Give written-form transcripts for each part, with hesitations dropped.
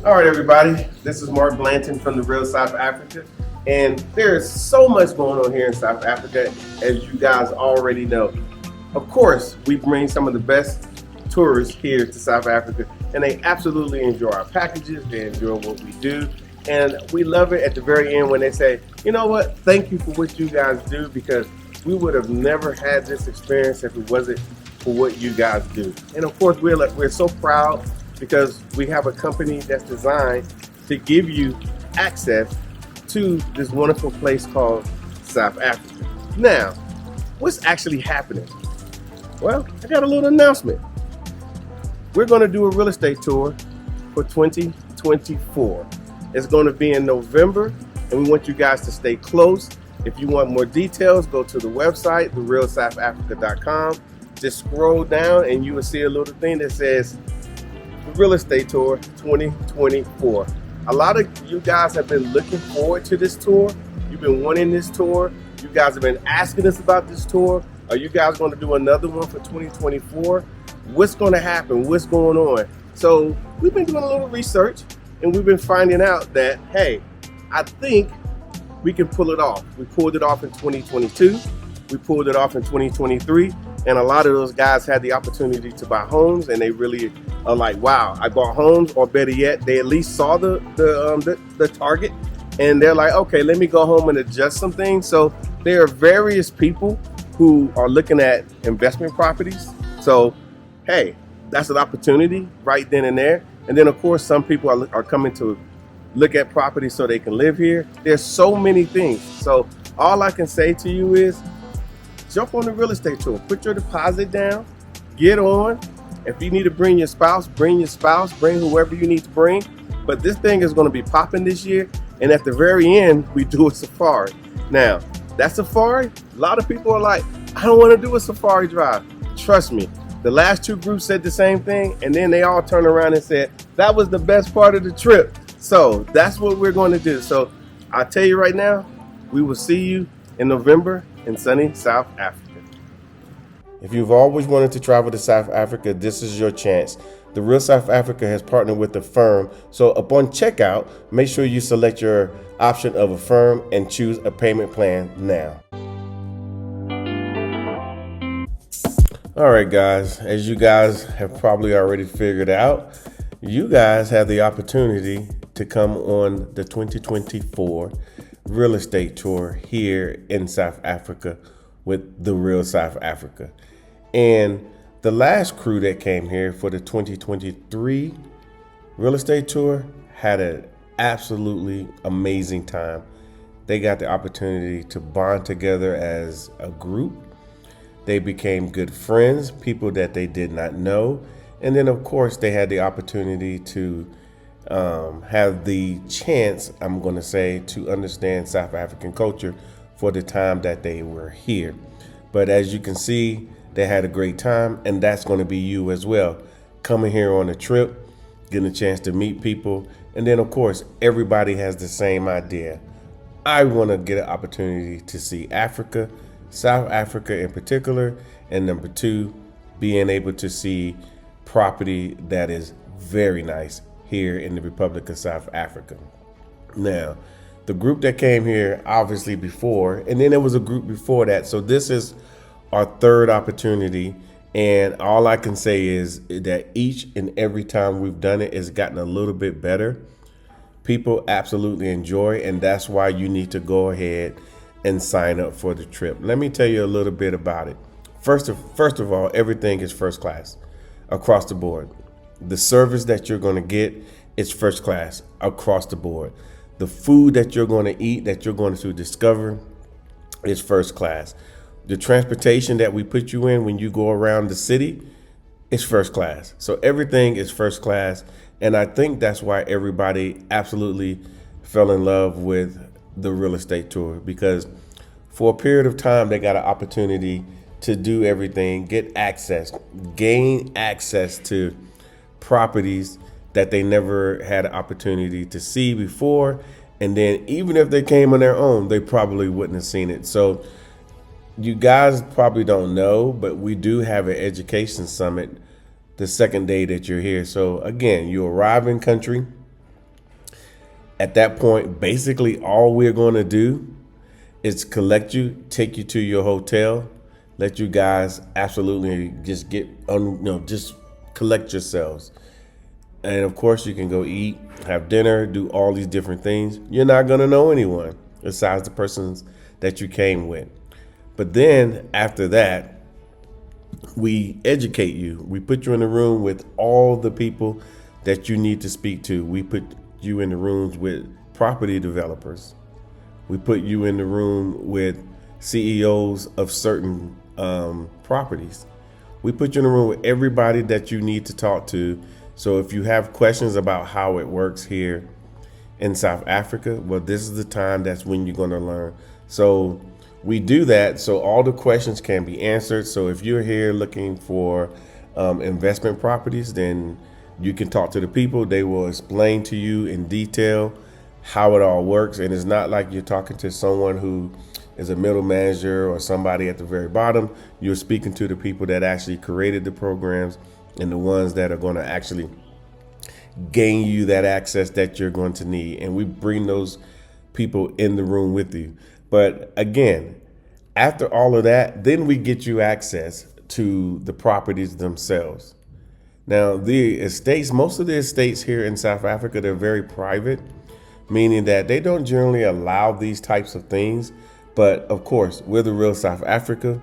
All right, everybody, this is Mark Blanton from the Real South Africa, and there is so much going on here in South Africa, as you guys already know. Of course, we bring some of the best tourists here to South Africa, and they absolutely enjoy our packages, they enjoy what we do, and we love it at the very end when they say, you know what, thank you for what you guys do, because we would have never had this experience if it wasn't for what you guys do. And of course, we're so proud because we have a company that's designed to give you access to this wonderful place called South Africa. Now, what's actually happening? Well, I got a little announcement. We're going to do a real estate tour for 2024. It's going to be in November, and we want you guys to stay close. If you want more details, go to the website, therealsouthafrica.com. Just scroll down and you will see a little thing that says Real Estate Tour 2024. A lot of you guys have been looking forward to this tour. You've been wanting this tour. You guys have been asking us about this tour. Are you guys going to do another one for 2024? What's going to happen? What's going on? So we've been doing a little research, and we've been finding out that, hey, I think we can pull it off. We pulled it off in 2022. We pulled it off in 2023. And a lot of those guys had the opportunity to buy homes, and they really are like, wow, I bought homes, or better yet, they at least saw the target, and they're like, okay, let me go home and adjust some things. So there are various people who are looking at investment properties. So, hey, that's an opportunity right then and there. And then, of course, some people are coming to look at properties so they can live here. There's so many things. So all I can say to you is, jump on the real estate tour. Put your deposit down. Get on. If you need to bring your spouse, bring whoever you need to bring. But this thing is going to be popping this year. And at the very end, we do a safari. Now, that safari, a lot of people are like, I don't want to do a safari drive. Trust me, the last two groups said the same thing. And then they all turned around and said, that was the best part of the trip. So that's what we're going to do. So I'll tell you right now, we will see you in November in sunny South Africa. If you've always wanted to travel to South Africa, this is your chance. The Real South Africa has partnered with the firm, so upon checkout, make sure you select your option of a firm and choose a payment plan now. All right, guys, as you guys have probably already figured out, you guys have the opportunity to come on the 2024 real estate tour here in South Africa with the Real South Africa. And the last crew that came here for the 2023 real estate tour had an absolutely amazing time. They got the opportunity to bond together as a group. They became good friends, people that they did not know. And then, of course, they had the opportunity to have the chance, I'm going to say, to understand South African culture for the time that they were here. But as you can see, they had a great time, and that's going to be you as well. Coming here on a trip, getting a chance to meet people, and then, of course, everybody has the same idea. I want to get an opportunity to see Africa, South Africa in particular, and number two, being able to see property that is very nice here in the Republic of South Africa. Now, the group that came here obviously before, and then there was a group before that. So this is our third opportunity. And all I can say is that each and every time we've done it, it's gotten a little bit better. People absolutely enjoy, and that's why you need to go ahead and sign up for the trip. Let me tell you a little bit about it. First of all, everything is first class across the board. The service that you're going to get is first class across the board. The food that you're going to eat, that you're going to discover, is first class. The transportation that we put you in when you go around the city is first class. So everything is first class. And I think that's why everybody absolutely fell in love with the real estate tour, because for a period of time, they got an opportunity to do everything, get access, gain access to properties that they never had an opportunity to see before. And then even if they came on their own, they probably wouldn't have seen it. So you guys probably don't know, but we do have an education summit the second day that you're here. So again, you arrive in country, At that point, basically all we're going to do is collect you, take you to your hotel, let you guys absolutely just just collect yourselves. And of course, you can go eat, have dinner, do all these different things. You're not going to know anyone besides the persons that you came with. But then after that, we educate you. We put you in a room with all the people that you need to speak to. We put you in the rooms with property developers. We put you in the room with CEOs of certain properties. We put you in the room with everybody that you need to talk to. So if you have questions about how it works here in South Africa, well, this is the time that's when you're going to learn. So we do that so all the questions can be answered. So if you're here looking for investment properties, then you can talk to the people. They will explain to you in detail how it all works. And it's not like you're talking to someone who is a middle manager or somebody at the very bottom. You're speaking to the people that actually created the programs and the ones that are going to actually gain you that access that you're going to need. And we bring those people in the room with you. But again, after all of that, then we get you access to the properties themselves. Now, the estates, most of the estates here in South Africa, they're very private, meaning that they don't generally allow these types of things. But of course, we're the real South Africa.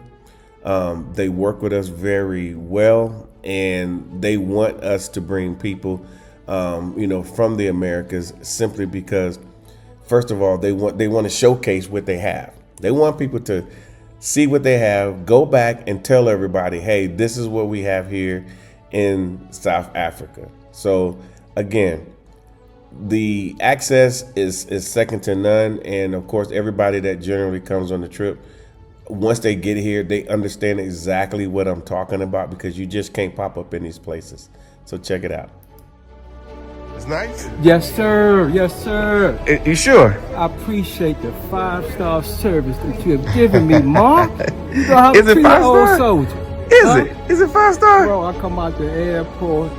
They work with us very well, and they want us to bring people, from the Americas, simply because, first of all, they want to showcase what they have. They want people to see what they have, go back and tell everybody, hey, this is what we have here in South Africa. So again, the access is second to none. And of course, everybody that generally comes on the trip, once they get here, they understand exactly what I'm talking about, because you just can't pop up in these places. So check it out. It's nice? Yes, sir. Yes, sir. You sure? I appreciate the 5-star service that you have given me, Mark. You know how Is it to treat an 5-star? old soldier. Is it? Is it 5-star? Bro, I come out the airport.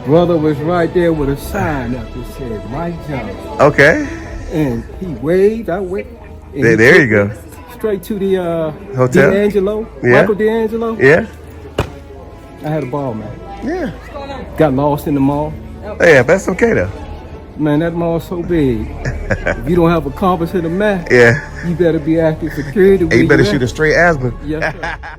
Brother was right there with a sign up that said Mike Johnson. Okay. And he waved, I waved. There you go. Straight to the hotel. D'Angelo. Yeah. Michael D'Angelo. Yeah. I had a ball, man. Yeah. Got lost in the mall. Yeah, that's okay though. Man, that mall's so big. If you don't have a compass and a map, Yeah. you better be active security. Hey, you better shoot a straight asthma. Yes, sir.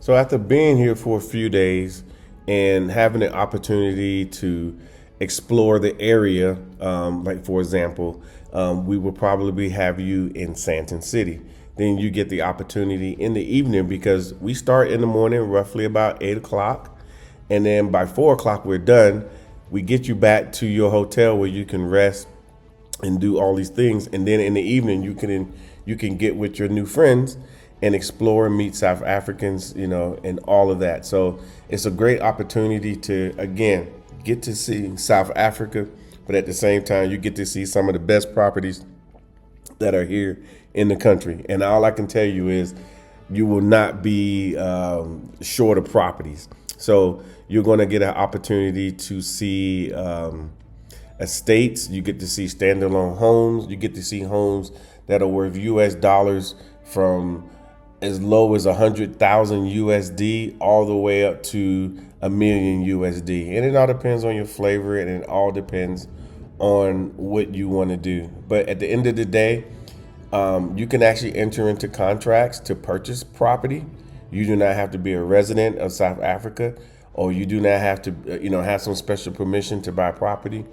So after being here for a few days and having the opportunity to explore the area, like for example, we will probably have you in Sandton City. Then you get the opportunity in the evening, because we start in the morning roughly about 8 o'clock. And then by 4 o'clock, we're done. We get you back to your hotel where you can rest and do all these things. And then in the evening, you can get with your new friends and explore and meet South Africans, and all of that. So it's a great opportunity to, again, get to see South Africa, but at the same time, you get to see some of the best properties that are here in the country. And all I can tell you is you will not be short of properties. So you're going to get an opportunity to see estates. You get to see standalone homes. You get to see homes that are worth US dollars from as low as 100,000 USD all the way up to $1 million USD. And it all depends on your flavor, and it all depends on what you want to do. But at the end of the day, you can actually enter into contracts to purchase property. You do not have to be a resident of South Africa, or you do not have to, have some special permission to buy property.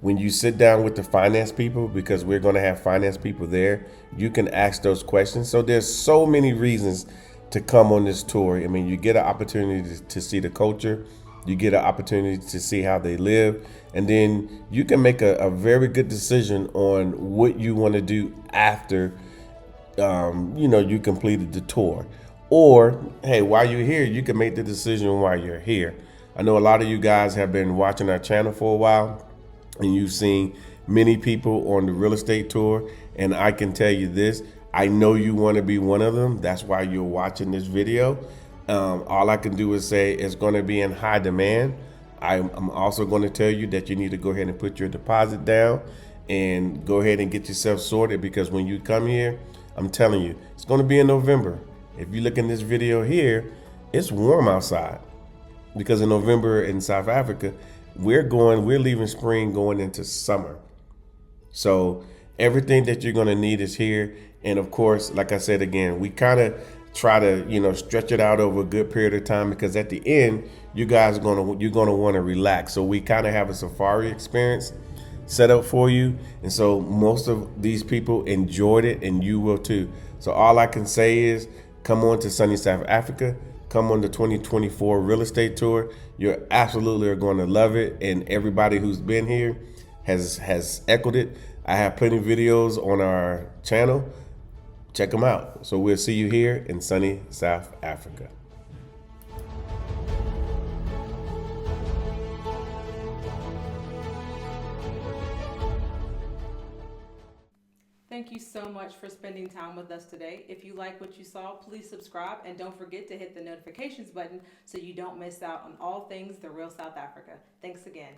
When you sit down with the finance people, because we're going to have finance people there, you can ask those questions. So there's so many reasons to come on this tour. I mean, you get an opportunity to see the culture, you get an opportunity to see how they live, and then you can make a very good decision on what you want to do after you completed the tour. Or, hey, while you're here, you can make the decision while you're here. I know a lot of you guys have been watching our channel for a while, and you've seen many people on the real estate tour. And I can tell you this, I know you want to be one of them. That's why you're watching this video. All I can do is say it's going to be in high demand. I'm also going to tell you that you need to go ahead and put your deposit down and go ahead and get yourself sorted, because when you come here, I'm telling you, it's going to be in November. If you look in this video here, it's warm outside, because in November in South Africa, we're leaving spring going into summer. So everything that you're going to need is here. And of course, like I said again, we kind of try to, stretch it out over a good period of time, because at the end, you're going to want to relax. So we kind of have a safari experience set up for you. And so most of these people enjoyed it, and you will too. So all I can say is come on to sunny South Africa. Come on the 2024 real estate tour. You're absolutely are going to love it. And everybody who's been here has echoed it. I have plenty of videos on our channel. Check them out. So we'll see you here in sunny South Africa. Thank you so much for spending time with us today. If you like what you saw, please subscribe, and don't forget to hit the notifications button so you don't miss out on all things The Real South Africa. Thanks again.